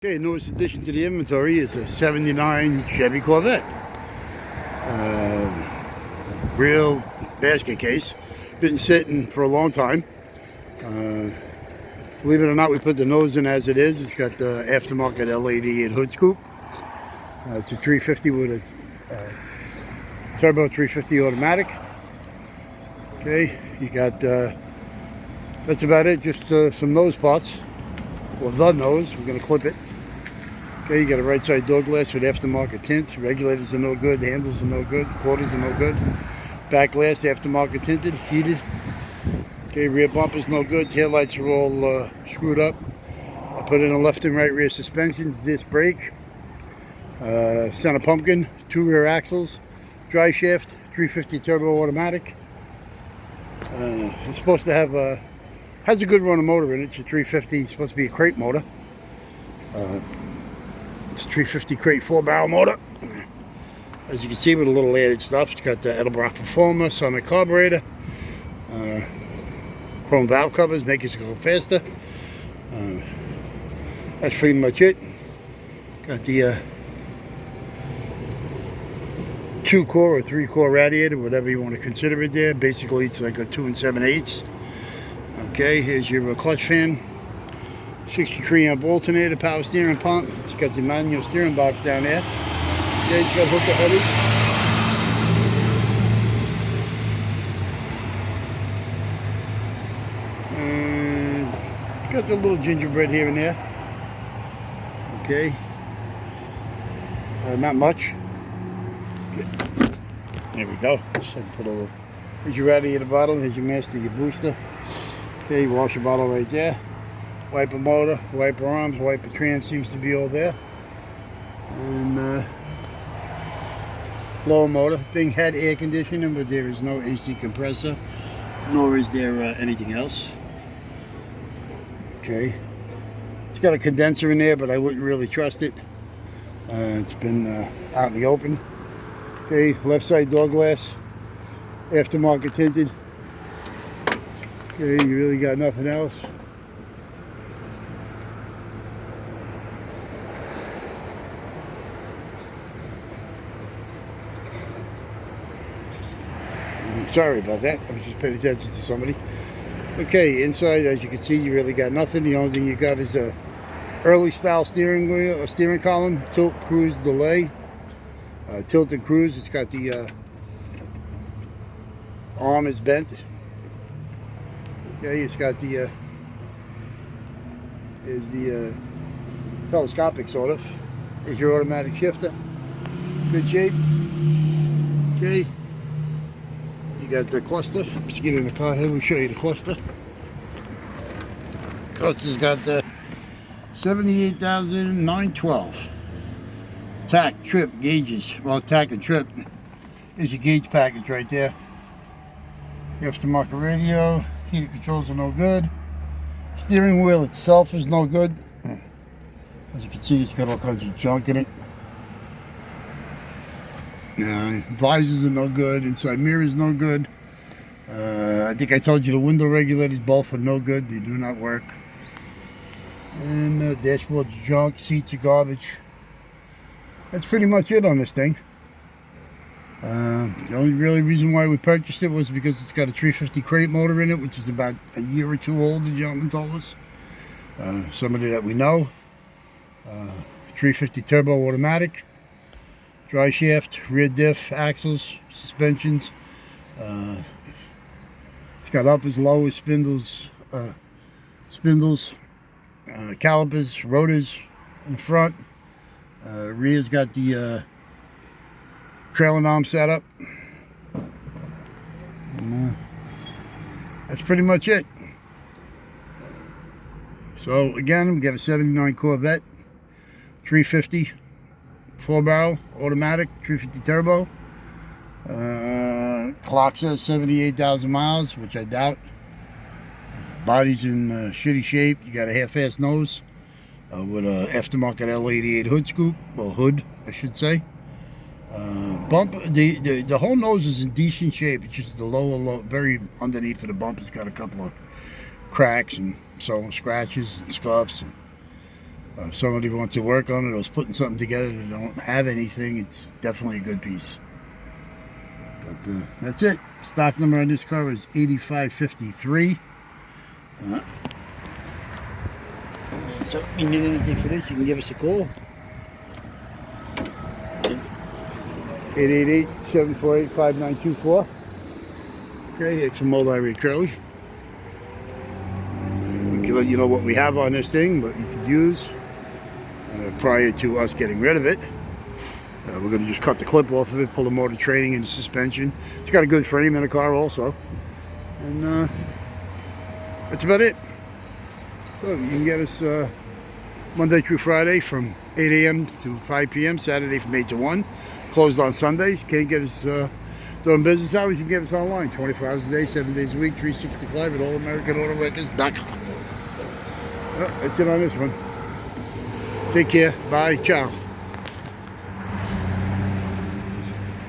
Okay, newest addition to the inventory is a 79 Chevy Corvette. Real basket case. Been sitting for a long time. Believe it or not, we put the nose in as it is. It's got the aftermarket L88 hood scoop. It's a 350 with a turbo 350 automatic. Okay, you got, that's about it, just some nose parts. Well, the nose, we're going to clip it. Okay, you got a right side door glass with aftermarket tint. Regulators are no good, handles are no good, quarters are no good. Back glass, aftermarket tinted, heated. Okay, rear bumper's no good, tail lights are all screwed up. I put in a left and right rear suspensions, disc brake, center pumpkin, 2 rear axles, dry shaft, 350 turbo automatic. It's supposed to have has a good running motor in it. It's a 350, it's supposed to be a crate motor. It's a 350 crate 4-barrel motor. As you can see, with a little added stuff, it's got the Edelbrock Performer, Summit carburetor, chrome valve covers, make it go faster. That's pretty much it. Got the 2-core or 3-core radiator, whatever you want to consider it there. Basically, it's like a 2 7/8. Okay, here's your clutch fan. 63 amp alternator, power steering pump. It's got the manual steering box down there. Yeah, it's got hooker headers. And got the little gingerbread here and there. Okay. Not much. Okay. There we go. Just had to put a little. Here's your radiator bottle. Here's your master, your booster. Okay, washer bottle right there. Wiper motor, wiper arms, wiper trans seems to be all there. And lower motor. Thing had air conditioning, but there is no AC compressor, nor is there anything else. Okay. It's got a condenser in there, but I wouldn't really trust it. It's been out in the open. Okay, left side door glass, aftermarket tinted. Okay, you really got nothing else. Sorry about that. I was just paying attention to somebody. Okay, inside, as you can see, you really got nothing. The only thing you got is a early style steering wheel, or steering column, tilt, cruise, delay, tilt and cruise. It's got the arm is bent. Okay, it's got the telescopic sort of. Is your automatic shifter. Good shape. Okay. You got the cluster. Let's get in the car here. We'll show you the cluster. Cluster's got the 78,912. Tack, trip, gauges. Well, tack and trip. There's your gauge package right there. Aftermarket radio. Heater controls are no good. Steering wheel itself is no good. As you can see, it's got all kinds of junk in it. Visors are no good. Inside mirror is no good. I think I told you the window regulators both are no good. They do not work. And the dashboard's junk. Seats are garbage. That's pretty much it on this thing. The only really reason why we purchased it was because it's got a 350 crate motor in it, which is about a year or two old, the gentleman told us. Somebody that we know. 350 turbo automatic. Dry shaft, rear diff, axles, suspensions. It's got uppers, lowers, spindles, calipers, rotors in the front. Rear's got the trailing arm setup. And, that's pretty much it. So again, we got a 79 Corvette, 350. 4-barrel automatic, 350 turbo. Clock says 78,000 miles, which I doubt. Body's in shitty shape. You got a half-ass nose with a aftermarket L88 hood scoop, well, hood, I should say. The whole nose is in decent shape. It's just the lower, very underneath of the bump. It's got a couple of cracks and so scratches and scuffs. And If somebody wants to work on it or is putting something together that don't have anything, it's definitely a good piece. But that's it. Stock number on this car is 8553. So if you need anything for this, you can give us a call. 888-748-5924. Okay, it's from Old Irie Curly. We can let you know what we have on this thing, what you could use prior to us getting rid of it. We're going to just cut the clip off of it, pull the motor training and the suspension. It's got a good frame in the car also. And that's about it. So you can get us Monday through Friday from 8 a.m. to 5 p.m. Saturday from 8 to 1. Closed on Sundays. Can't get us during business hours. You can get us online 24 hours a day, 7 days a week, 365 at allamericanautoworkers.com. Well, that's it on this one. Take care. Bye. Ciao.